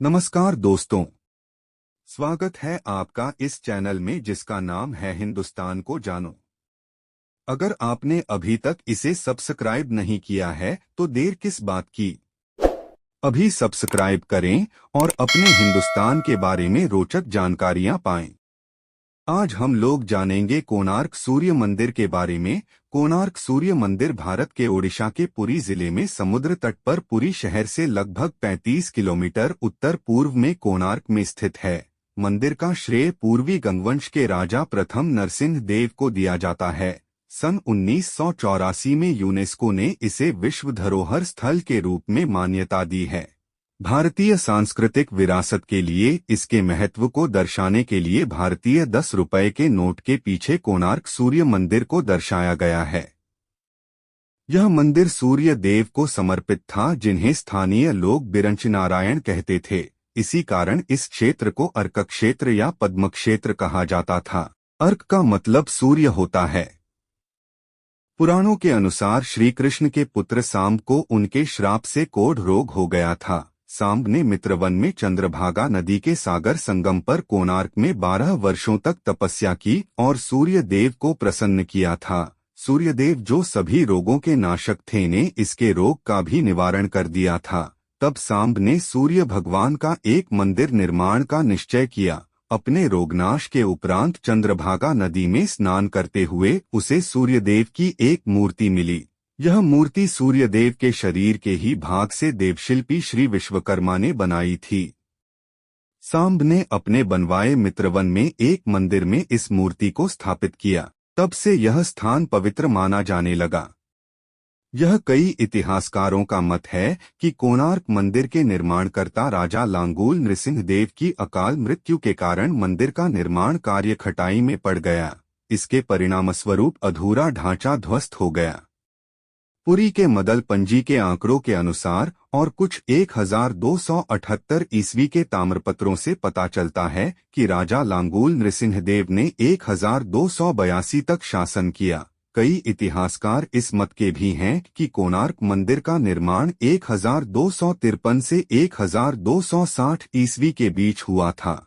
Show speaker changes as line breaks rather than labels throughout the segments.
नमस्कार दोस्तों। स्वागत है आपका इस चैनल में जिसका नाम है हिंदुस्तान को जानो। अगर आपने अभी तक इसे सब्सक्राइब नहीं किया है तो देर किस बात की। अभी सब्सक्राइब करें और अपने हिंदुस्तान के बारे में रोचक जानकारियां पाएं। आज हम लोग जानेंगे कोणार्क सूर्य मंदिर के बारे में। कोणार्क सूर्य मंदिर भारत के ओडिशा के पुरी जिले में समुद्र तट पर पुरी शहर से लगभग 35 किलोमीटर उत्तर पूर्व में कोणार्क में स्थित है। मंदिर का श्रेय पूर्वी गंगवंश के राजा प्रथम नरसिंह देव को दिया जाता है। सन 1984 में यूनेस्को ने इसे विश्व धरोहर स्थल के रूप में मान्यता दी है। भारतीय सांस्कृतिक विरासत के लिए इसके महत्व को दर्शाने के लिए भारतीय 10 रुपए के नोट के पीछे कोणार्क सूर्य मंदिर को दर्शाया गया है। यह मंदिर सूर्य देव को समर्पित था, जिन्हें स्थानीय लोग बिरंच नारायण कहते थे। इसी कारण इस क्षेत्र को अर्क क्षेत्र या पद्म क्षेत्र कहा जाता था। अर्क का मतलब सूर्य होता है। पुराणों के अनुसार श्री कृष्ण के पुत्र सांब को उनके श्राप से कोढ़ रोग हो गया था। सांब ने मित्रवन में चंद्रभागा नदी के सागर संगम पर कोणार्क में 12 वर्षों तक तपस्या की और सूर्य देव को प्रसन्न किया था। सूर्यदेव जो सभी रोगों के नाशक थे ने इसके रोग का भी निवारण कर दिया था। तब सांब ने सूर्य भगवान का एक मंदिर निर्माण का निश्चय किया। अपने रोगनाश के उपरांत चंद्रभागा नदी में स्नान करते हुए उसे सूर्यदेव की एक मूर्ति मिली। यह मूर्ति सूर्यदेव के शरीर के ही भाग से देवशिल्पी श्री विश्वकर्मा ने बनाई थी। सांब ने अपने बनवाए मित्रवन में एक मंदिर में इस मूर्ति को स्थापित किया। तब से यह स्थान पवित्र माना जाने लगा। यह कई इतिहासकारों का मत है कि कोणार्क मंदिर के निर्माणकर्ता राजा लांगूल नृसिंहदेव की अकाल मृत्यु के कारण मंदिर का निर्माण कार्य खटाई में पड़ गया। इसके परिणामस्वरूप अधूरा ढांचा ध्वस्त हो गया। पुरी के मदल पंजी के आंकड़ों के अनुसार और कुछ 1278 ईस्वी के ताम्रपत्रों से पता चलता है कि राजा लांगूल नृसिंहदेव ने 1282 तक शासन किया। कई इतिहासकार इस मत के भी हैं कि कोणार्क मंदिर का निर्माण 1253 से 1260 ईस्वी के बीच हुआ था।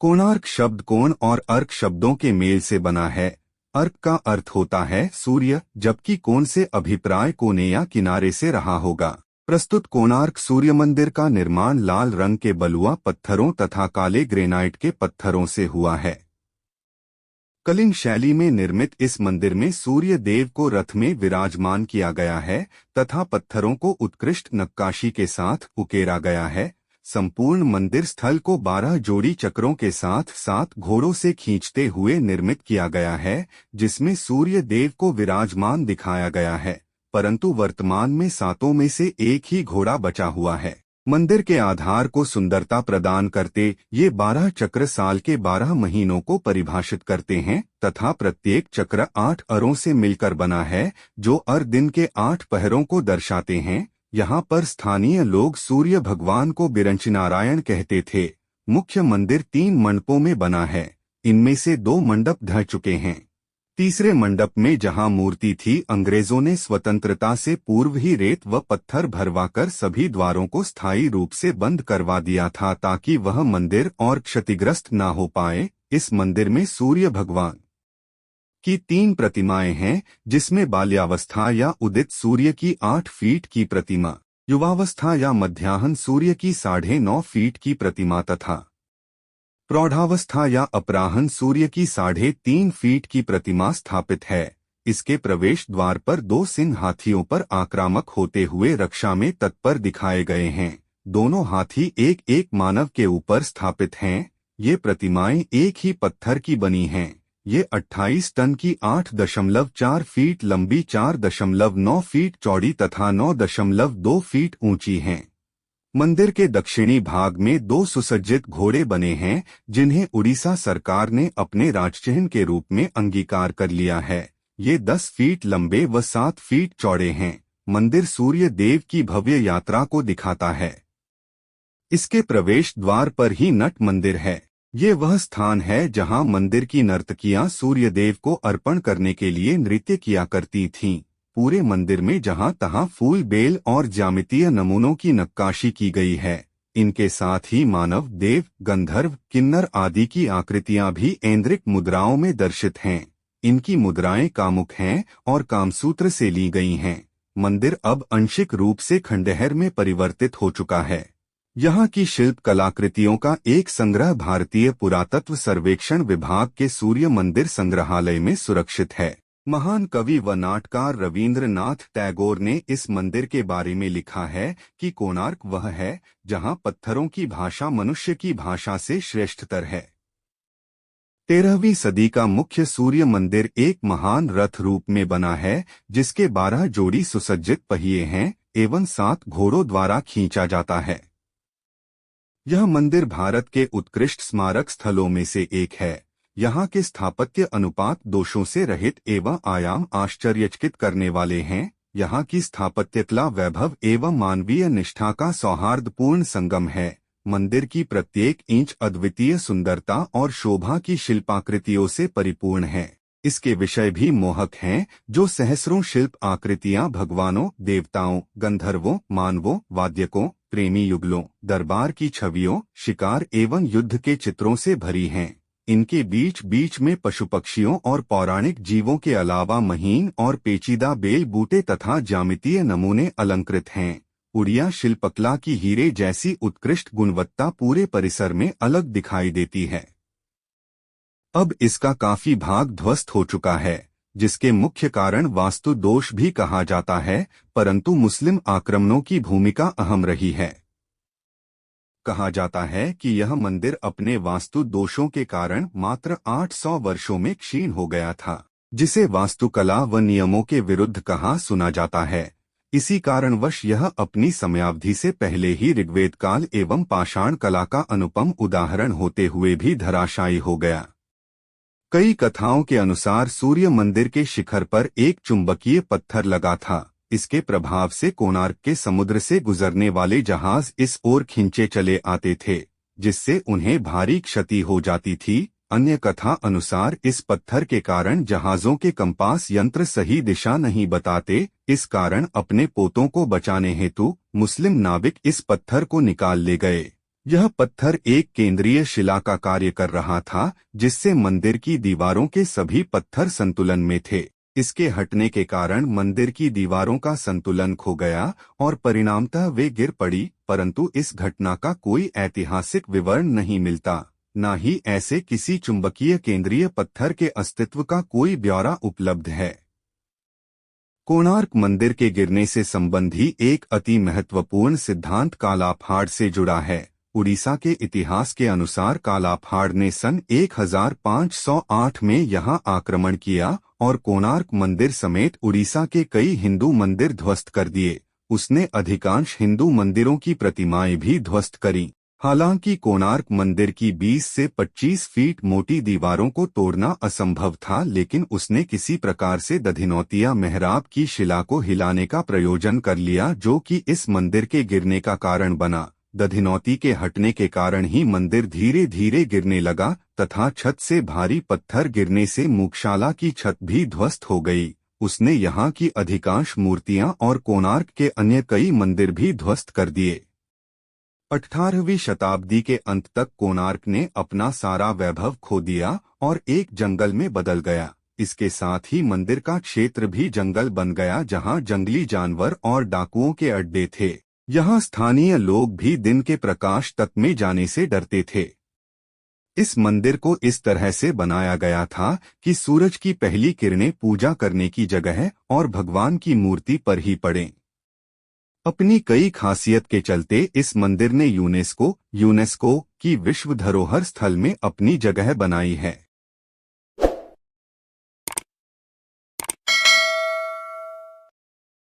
कोणार्क शब्द कोण और अर्क शब्दों के मेल से बना है। अर्क का अर्थ होता है सूर्य, जबकि कोण से अभिप्राय कोने या किनारे से रहा होगा। प्रस्तुत कोणार्क सूर्य मंदिर का निर्माण लाल रंग के बलुआ पत्थरों तथा काले ग्रेनाइट के पत्थरों से हुआ है। कलिंग शैली में निर्मित इस मंदिर में सूर्य देव को रथ में विराजमान किया गया है तथा पत्थरों को उत्कृष्ट नक्काशी के साथ उकेरा गया है। संपूर्ण मंदिर स्थल को 12 जोड़ी चक्रों के साथ 7 घोड़ों से खींचते हुए निर्मित किया गया है, जिसमें सूर्य देव को विराजमान दिखाया गया है, परंतु वर्तमान में 7 में से एक ही घोड़ा बचा हुआ है। मंदिर के आधार को सुंदरता प्रदान करते ये 12 चक्र साल के 12 महीनों को परिभाषित करते हैं तथा प्रत्येक चक्र 8 अरों से मिलकर बना है, जो अर दिन के 8 पहरों को दर्शाते हैं। यहाँ पर स्थानीय लोग सूर्य भगवान को बिरंच नारायण कहते थे। मुख्य मंदिर 3 मंडपों में बना है। इनमें से 2 मंडप ढह चुके हैं। तीसरे मंडप में जहाँ मूर्ति थी, अंग्रेजों ने स्वतंत्रता से पूर्व ही रेत व पत्थर भरवाकर सभी द्वारों को स्थायी रूप से बंद करवा दिया था ताकि वह मंदिर और क्षतिग्रस्त न हो पाए। इस मंदिर में सूर्य भगवान की 3 प्रतिमाएं हैं, जिसमें बाल्यावस्था या उदित सूर्य की 8 फीट की प्रतिमा, युवावस्था या मध्याह्न सूर्य की 9.5 फीट की प्रतिमा तथा प्रौढ़ावस्था या अपराह्न सूर्य की 3.5 फीट की प्रतिमा स्थापित है। इसके प्रवेश द्वार पर 2 सिंह हाथियों पर आक्रामक होते हुए रक्षा में तत्पर दिखाए गए हैं। दोनों हाथी एक एक मानव के ऊपर स्थापित हैं। ये प्रतिमाएं एक ही पत्थर की बनी हैं। ये 28 टन की 8.4 फीट लंबी, 4.9 फीट चौड़ी तथा 9.2 फीट ऊंची हैं। मंदिर के दक्षिणी भाग में 2 सुसज्जित घोड़े बने हैं, जिन्हें उड़ीसा सरकार ने अपने राजचिह्न के रूप में अंगीकार कर लिया है। ये 10 फीट लंबे व 7 फीट चौड़े हैं। मंदिर सूर्य देव की भव्य यात्रा को दिखाता है। इसके प्रवेश द्वार पर ही नट मंदिर है। ये वह स्थान है जहां मंदिर की नर्तकियां सूर्यदेव को अर्पण करने के लिए नृत्य किया करती थीं। पूरे मंदिर में जहां तहां फूल, बेल और ज्यामितीय नमूनों की नक्काशी की गई है। इनके साथ ही मानव, देव, गंधर्व, किन्नर आदि की आकृतियां भी ऐन्द्रिक मुद्राओं में दर्शित हैं। इनकी मुद्राएं कामुक हैं और कामसूत्र से ली गई हैं। मंदिर अब आंशिक रूप से खंडहर में परिवर्तित हो चुका है। यहाँ की शिल्प कलाकृतियों का एक संग्रह भारतीय पुरातत्व सर्वेक्षण विभाग के सूर्य मंदिर संग्रहालय में सुरक्षित है। महान कवि व नाटकार रवींद्रनाथ टैगोर ने इस मंदिर के बारे में लिखा है कि कोणार्क वह है जहाँ पत्थरों की भाषा मनुष्य की भाषा से श्रेष्ठतर है। 13वीं सदी का मुख्य सूर्य मंदिर एक महान रथ रूप में बना है, जिसके 12 जोड़ी सुसज्जित पहिए हैं एवं 7 घोड़ों द्वारा खींचा जाता है। यह मंदिर भारत के उत्कृष्ट स्मारक स्थलों में से एक है। यहाँ के स्थापत्य अनुपात दोषों से रहित एवं आयाम आश्चर्यचकित करने वाले हैं। यहाँ की स्थापत्य कला वैभव एवं मानवीय निष्ठा का सौहार्दपूर्ण संगम है। मंदिर की प्रत्येक इंच अद्वितीय सुंदरता और शोभा की शिल्पाकृतियों से परिपूर्ण है। इसके विषय भी मोहक हैं, जो सहस्रों शिल्प आकृतियां भगवानों, देवताओं, गंधर्वों, मानवों, वाद्यकों, प्रेमी युगलों, दरबार की छवियों, शिकार एवं युद्ध के चित्रों से भरी हैं। इनके बीच बीच में पशु पक्षियों और पौराणिक जीवों के अलावा महीन और पेचीदा बेल बूटे तथा ज्यामितीय नमूने अलंकृत हैं। उड़िया शिल्पकला की हीरे जैसी उत्कृष्ट गुणवत्ता पूरे परिसर में अलग दिखाई देती है। अब इसका काफी भाग ध्वस्त हो चुका है, जिसके मुख्य कारण वास्तु दोष भी कहा जाता है, परंतु मुस्लिम आक्रमणों की भूमिका अहम रही है। कहा जाता है कि यह मंदिर अपने वास्तु दोषों के कारण मात्र 800 वर्षों में क्षीण हो गया था, जिसे वास्तुकला व नियमों के विरुद्ध कहा सुना जाता है। इसी कारणवश यह अपनी समयावधि से पहले ही ऋग्वेद काल एवं पाषाण कला का अनुपम उदाहरण होते हुए भी धराशायी हो गया। कई कथाओं के अनुसार सूर्य मंदिर के शिखर पर एक चुंबकीय पत्थर लगा था। इसके प्रभाव से कोणार्क के समुद्र से गुजरने वाले जहाज इस ओर खिंचे चले आते थे, जिससे उन्हें भारी क्षति हो जाती थी। अन्य कथा अनुसार इस पत्थर के कारण जहाजों के कंपास यंत्र सही दिशा नहीं बताते। इस कारण अपने पोतों को बचाने हेतु मुस्लिम नाविक इस पत्थर को निकाल ले गए। यह पत्थर एक केंद्रीय शिला का कार्य कर रहा था, जिससे मंदिर की दीवारों के सभी पत्थर संतुलन में थे। इसके हटने के कारण मंदिर की दीवारों का संतुलन खो गया और परिणामतः वे गिर पड़ी, परंतु इस घटना का कोई ऐतिहासिक विवरण नहीं मिलता। न ही ऐसे किसी चुंबकीय केंद्रीय पत्थर के अस्तित्व का कोई ब्यौरा उपलब्ध है। कोणार्क मंदिर के गिरने से संबंधी एक अति महत्वपूर्ण सिद्धांत कालाफाड़ से जुड़ा है। उड़ीसा के इतिहास के अनुसार कालाफाड़ ने सन 1508 में यहां आक्रमण किया और कोणार्क मंदिर समेत उड़ीसा के कई हिंदू मंदिर ध्वस्त कर दिए। उसने अधिकांश हिंदू मंदिरों की प्रतिमाएं भी ध्वस्त करी। हालांकि कोणार्क मंदिर की 20 से 25 फीट मोटी दीवारों को तोड़ना असंभव था, लेकिन उसने किसी प्रकार से दधिनौतिया मेहराब की शिला को हिलाने का प्रयोजन कर लिया, जो कि इस मंदिर के गिरने का कारण बना। दधिनौती के हटने के कारण ही मंदिर धीरे धीरे गिरने लगा तथा छत से भारी पत्थर गिरने से मुख्यशाला की छत भी ध्वस्त हो गई। उसने यहाँ की अधिकांश मूर्तियां और कोणार्क के अन्य कई मंदिर भी ध्वस्त कर दिए। 18वीं शताब्दी के अंत तक कोणार्क ने अपना सारा वैभव खो दिया और एक जंगल में बदल गया। इसके साथ ही मंदिर का क्षेत्र भी जंगल बन गया, जहां जंगली जानवर और डाकुओं के अड्डे थे। यहाँ स्थानीय लोग भी दिन के प्रकाश तक में जाने से डरते थे। इस मंदिर को इस तरह से बनाया गया था कि सूरज की पहली किरणें पूजा करने की जगह और भगवान की मूर्ति पर ही पड़ें। अपनी कई खासियत के चलते इस मंदिर ने यूनेस्को की विश्व धरोहर स्थल में अपनी जगह बनाई है।